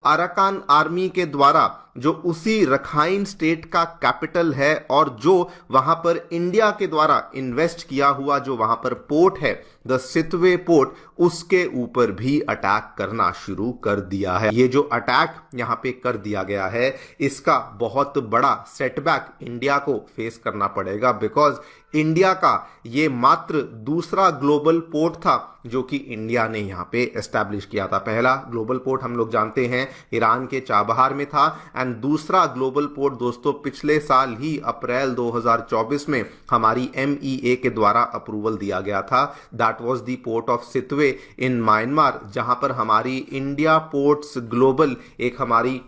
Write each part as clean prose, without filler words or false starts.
Arakan army के द्वारा जो उसी रखाइन स्टेट का कैपिटल है और जो वहां पर इंडिया के द्वारा इन्वेस्ट किया हुआ जो वहां पर पोर्ट है द सितवे पोर्ट, उसके ऊपर भी अटैक करना शुरू कर दिया है। ये जो अटैक यहां पे कर दिया गया है इसका बहुत बड़ा सेटबैक इंडिया को फेस करना पड़ेगा, बिकॉज इंडिया का ये मात्र दूसरा ग्लोबल पोर्ट था जो कि इंडिया ने यहां पे एस्टैब्लिश किया था। पहला ग्लोबल पोर्ट हम लोग जानते हैं ईरान के चाबहार में था, एंड दूसरा ग्लोबल पोर्ट दोस्तों पिछले साल ही अप्रैल 2024 में हमारी MEA के द्वारा अप्रूवल दिया गया था। That was the port of Sittwe in Myanmar, जहां पर हमारी इंडिया पोर्ट्स ग्लोबल एक हमारी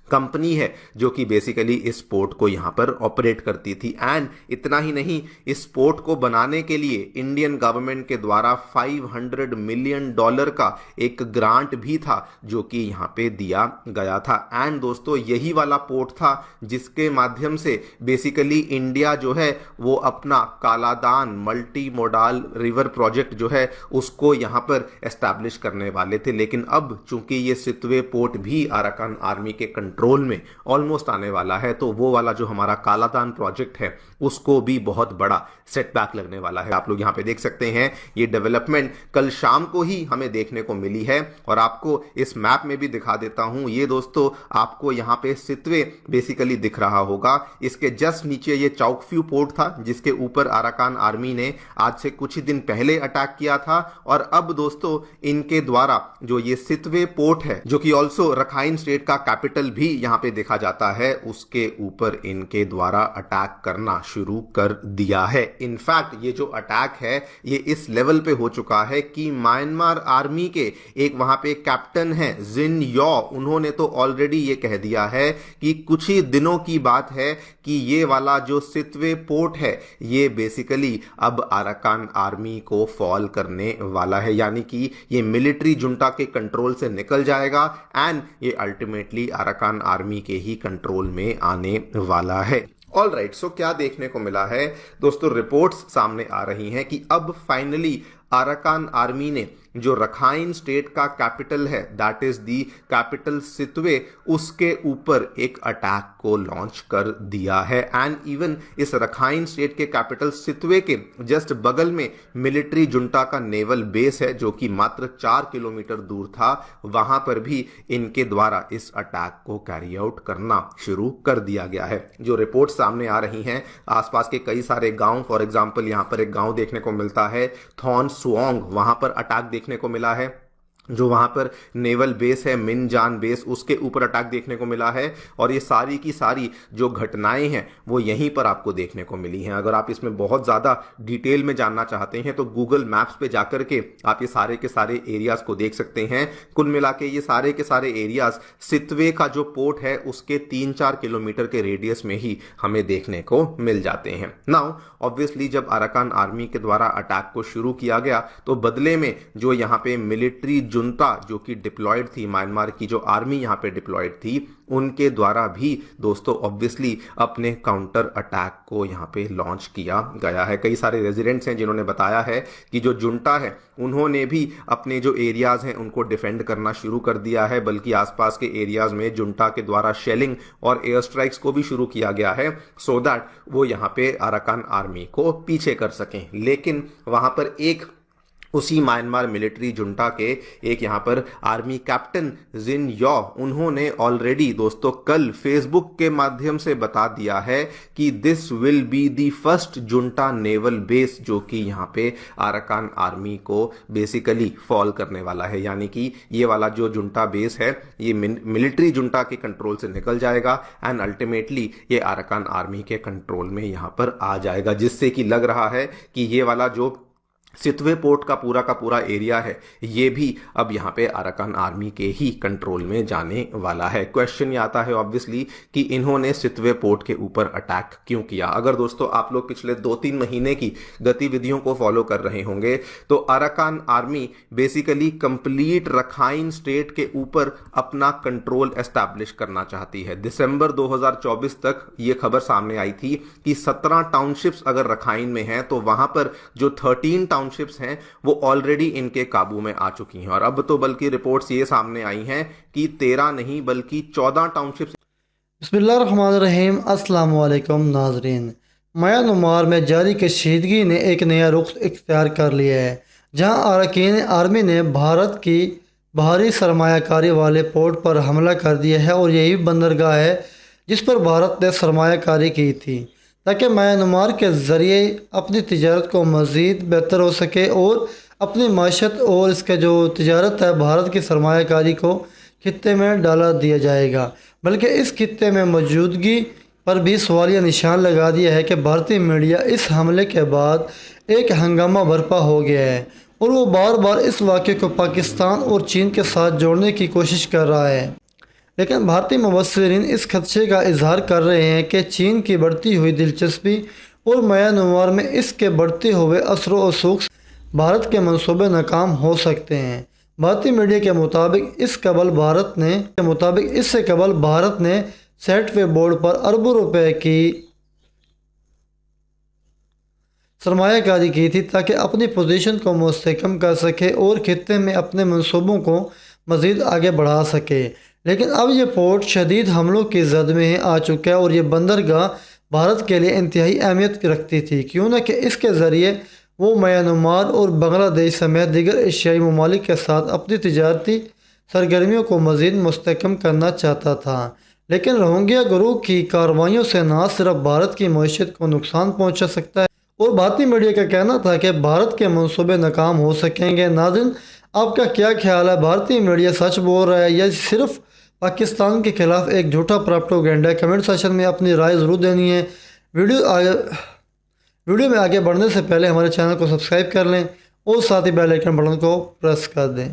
कंपनी है जो कि बेसिकली इस पोर्ट को यहां पर ऑपरेट करती थी। एंड इतना ही नहीं, इस पोर्ट को बनाने के लिए इंडियन गवर्नमेंट के द्वारा $500 मिलियन का एक ग्रांट भी था जो कि यहां पे दिया गया था। एंड दोस्तों यही वाला पोर्ट था जिसके माध्यम से बेसिकली इंडिया जो है वो अपना Kaladan multi modal river project जो है उसको यहां पर एस्टैब्लिश करने वाले थे। लेकिन अब चूंकि ये सितवे पोर्ट भी अराकान आर्मी के कंट्रोल में ऑलमोस्ट आने वाला है, तो वो वाला जो हमारा कालादान प्रोजेक्ट है उसको भी बहुत बड़ा सेटबैक लगने वाला है। आप लोग यहां पे देख सकते हैं ये डेवलपमेंट कल शाम को ही हमें देखने को मिली है, और आपको इस मैप में भी दिखा देता हूं। ये दोस्तों आपको यहां पे सितवे बेसिकली दिख रहा होगा, इसके जस्ट नीचे ये चौकफ्यू पोर्ट था जिसके ऊपर अराकान आर्मी ने आज से कुछ ही दिन पहले अटैक किया था। और अब दोस्तों इनके द्वारा जो ये सितवे पोर्ट है जो कि ऑल्सो रखाइन स्टेट का कैपिटल भी यहां पे देखा जाता है, उसके ऊपर इनके द्वारा अटैक करना शुरू कर दिया है। इनफैक्ट ये जो अटैक है ये इस लेवल पे हो चुका है कि म्यांमार आर्मी के एक वहां पे कैप्टन है जिन यॉ, उन्होंने तो ऑलरेडी ये कह दिया है कि कुछ ही दिनों की बात है कि ये वाला जो सितवे पोर्ट है ये बेसिकली अब अराकान आर्मी को फॉल करने वाला है, यानी कि ये मिलिट्री जुंटा के कंट्रोल से निकल जाएगा एंड ये अल्टीमेटली अराकान आर्मी के ही कंट्रोल में आने वाला है। ऑल राइट, सो क्या देखने को मिला है दोस्तों, रिपोर्ट्स सामने आ रही हैं कि अब फाइनली अराकान आर्मी ने जो रखाइन स्टेट का कैपिटल है that is the capital Sittwe, उसके ऊपर एक अटैक को लॉन्च कर दिया है। एंड इवन इस रखाइन स्टेट के कैपिटल सितवे के जस्ट बगल में मिलिट्री जुंटा का नेवल बेस है जो कि मात्र 4 किलोमीटर दूर था, वहां पर भी इनके द्वारा इस अटैक को कैरी आउट करना शुरू कर दिया गया है। जो रिपोर्ट सामने आ रही हैं आसपास के कई सारे गांव, फॉर एग्जांपल यहां पर एक गांव देखने को मिलता है थॉन सुओंग, वहां पर अटैक देखने को मिला है। जो वहां पर नेवल बेस है मिनजान बेस, उसके ऊपर अटैक देखने को मिला है। और ये सारी की सारी जो घटनाएं हैं वो यहीं पर आपको देखने को मिली हैं। अगर आप इसमें बहुत ज़्यादा डिटेल में जानना चाहते हैं तो गूगल मैप्स पे जाकर के आप ये सारे के सारे एरियाज को देख सकते हैं। कुल मिला के ये सारे के सारे एरियाज सितवे का जो पोर्ट है उसके 3-4 किलोमीटर के रेडियस में ही हमें देखने को मिल जाते हैं। नाउ ऑब्वियसली जब अराकान आर्मी के द्वारा अटैक को शुरू किया गया तो बदले में जो यहाँ पे मिलिट्री जुंटा जो कि डिप्लॉयड थी, म्यांमार की जो आर्मी यहां पे डिप्लॉयड थी, उनके द्वारा भी दोस्तों ऑब्वियसली अपने काउंटर अटैक को यहां पे लॉन्च किया गया है। कई सारे रेजिडेंट्स हैं जिन्होंने बताया है कि जो जुंटा है उन्होंने भी अपने जो एरियाज हैं उनको डिफेंड करना शुरू कर दिया है, बल्कि आसपास के एरियाज में जुंटा के द्वारा शेलिंग और एयर स्ट्राइक्स को भी शुरू किया गया है सो दैट वो यहां पे अराकान आर्मी को पीछे कर सकें। लेकिन वहां पर एक उसी म्यांमार मिलिट्री जुंटा के एक यहां पर आर्मी कैप्टन जिन यॉ, उन्होंने ऑलरेडी दोस्तों कल फेसबुक के माध्यम से बता दिया है कि this will be the first junta naval base जो कि यहां पे अराकान आर्मी को बेसिकली फॉल करने वाला है। यानी कि ये वाला जो जुंटा बेस है ये मिलिट्री जुंटा के कंट्रोल से निकल जाएगा एंड अल्टीमेटली ये अराकान आर्मी के कंट्रोल में यहां पर आ जाएगा, जिससे कि लग रहा है कि ये वाला जो सितवे पोर्ट का पूरा एरिया है ये भी अब यहाँ पे अराकान आर्मी के ही कंट्रोल में जाने वाला है। क्वेश्चन ये आता है ऑब्वियसली कि इन्होंने सितवे पोर्ट के ऊपर अटैक क्यों किया। अगर दोस्तों आप लोग पिछले 2-3 महीने की गतिविधियों को फॉलो कर रहे होंगे तो Arakan army basically complete Rakhine state के ऊपर अपना कंट्रोल एस्टैब्लिश करना चाहती है। दिसंबर 2024 तक ये खबर सामने आई थी कि 17 टाउनशिप्स अगर रखाइन में हैं तो वहां पर जो 13 टाउनशिप्स टाउनशिप्स हैं वो ऑलरेडी इनके काबू में आ चुकी हैं। और अब तो बल्कि रिपोर्ट्स ये सामने आई हैं कि 13 नहीं बल्कि 14 टाउनशिप्स। बिस्मिल्लाहिर्रहमानिर्रहीम। अस्सलाम वालेकुम नाजरीन। म्यांमार में जारी कशीदगी ने एक नया रुख इख्तियार कर लिया है, जहां अरकान आर्मी ने भारत की भारी सरमायाकारी वाले पोर्ट पर हमला कर दिया है और यही बंदरगाह है जिस पर भारत ने सरमायाकारी की थी ताकि म्यांमार के ज़रिए अपनी तिजारत को मज़ीद बेहतर हो सके और अपनी माशत और इसका जो तिजारत है भारत की सरमायाकारी को खित्ते में डाला दिया जाएगा। बल्कि इस खित्ते में मौजूदगी पर भी सवालिया निशान लगा दिया है कि भारतीय मीडिया इस हमले के बाद एक हंगामा बर्पा हो गया है और वो बार बार इस वाक़े को पाकिस्तान और चीन के साथ जोड़ने की कोशिश कर रहा है। लेकिन भारतीय मुबस्सिरीन इस खदशे का इजहार कर रहे हैं कि चीन की बढ़ती हुई दिलचस्पी और म्यांमार में इसके बढ़ते हुए असर व रसूख भारत के मंसूबे नाकाम हो सकते हैं। भारतीय मीडिया के मुताबिक इससे कबल भारत ने सेटवे बोर्ड पर अरबों रुपए की सरमायाकारी की थी ताकि अपनी पोजीशन को मुस्तहकम कर सके और खित्ते में अपने मंसूबों को मज़ीद आगे बढ़ा सके। लेकिन अब यह पोर्ट शदीद हमलों की जद में आ चुका है और ये बंदरगाह भारत के लिए इंतहाई अहमियत रखती थी, क्यों न कि इसके ज़रिए वो म्यांमार और बांग्लादेश समेत दीगर एशियाई ममालिक के साथ अपनी तिजारती सरगर्मियों को मज़ीद मुस्तहकम करना चाहता था। लेकिन रोहिंग्या ग्रुप की कार्रवाइयों से न सिर्फ भारत की मईशत को नुकसान पहुँचा सकता है और भारतीय मीडिया का कहना था कि भारत के मंसूबे नाकाम हो सकेंगे। नाज़रीन, आपका क्या ख्याल है? भारतीय मीडिया सच बोल रहा है या सिर्फ पाकिस्तान के खिलाफ एक झूठा प्रोपेगेंडा है? कमेंट सेक्शन में अपनी राय ज़रूर देनी है। वीडियो में आगे बढ़ने से पहले हमारे चैनल को सब्सक्राइब कर लें और साथ ही बेल आइकन बटन को प्रेस कर दें।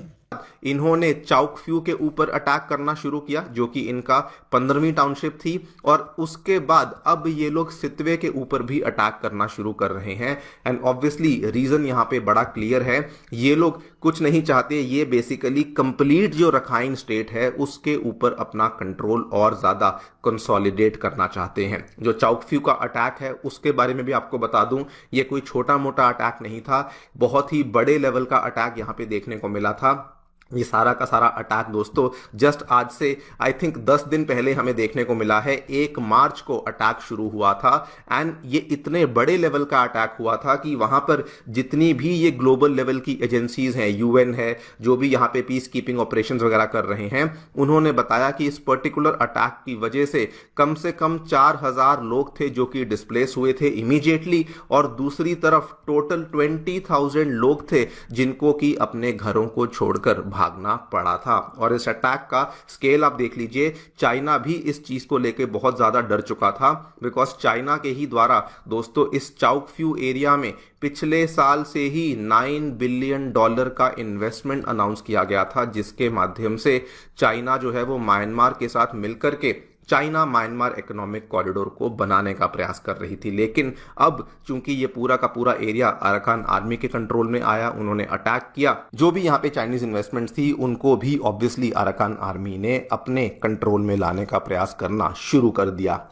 इन्होंने चाउकफ्यू के ऊपर अटैक करना शुरू किया जो कि इनका 15वीं टाउनशिप थी, और उसके बाद अब ये लोग सितवे के ऊपर भी अटैक करना शुरू कर रहे हैं। एंड ऑब्वियसली रीजन यहाँ पे बड़ा क्लियर है, ये लोग कुछ नहीं चाहते, ये बेसिकली कंप्लीट जो रखाइन स्टेट है उसके ऊपर अपना कंट्रोल और ज्यादा कंसोलिडेट करना चाहते हैं। जो चाउकफ्यू का अटैक है उसके बारे में भी आपको बता दूं, ये कोई छोटा मोटा अटैक नहीं था, बहुत ही बड़े लेवल का अटैक यहाँ पे देखने को मिला था। ये सारा का सारा अटैक दोस्तों जस्ट आज से आई थिंक 10 दिन पहले हमें देखने को मिला है। 1 मार्च को अटैक शुरू हुआ था एंड ये इतने बड़े लेवल का अटैक हुआ था कि वहां पर जितनी भी ये ग्लोबल लेवल की एजेंसीज हैं, यूएन है, जो भी यहाँ पे पीस कीपिंग ऑपरेशंस वगैरह कर रहे हैं, उन्होंने बताया कि इस पर्टिकुलर अटैक की वजह से कम 4000 लोग थे जो कि डिस्प्लेस हुए थे इमीडिएटली, और दूसरी तरफ टोटल 20,000 लोग थे जिनको कि अपने घरों को छोड़कर भागना पड़ा था। और इस अटैक का स्केल आप देख लीजिए, चाइना भी इस चीज को लेके बहुत ज्यादा डर चुका था, बिकॉज चाइना के ही द्वारा दोस्तों इस चाउकफ्यू एरिया में पिछले साल से ही $9 बिलियन का इन्वेस्टमेंट अनाउंस किया गया था, जिसके माध्यम से चाइना जो है वो म्यांमार के साथ मिलकर के चाइना म्यांमार इकोनॉमिक कॉरिडोर को बनाने का प्रयास कर रही थी। लेकिन अब चूंकि ये पूरा का पूरा एरिया अरकान आर्मी के कंट्रोल में आया, उन्होंने अटैक किया, जो भी यहाँ पे चाइनीज इन्वेस्टमेंट्स थी उनको भी ऑब्वियसली अरकान आर्मी ने अपने कंट्रोल में लाने का प्रयास करना शुरू कर दिया।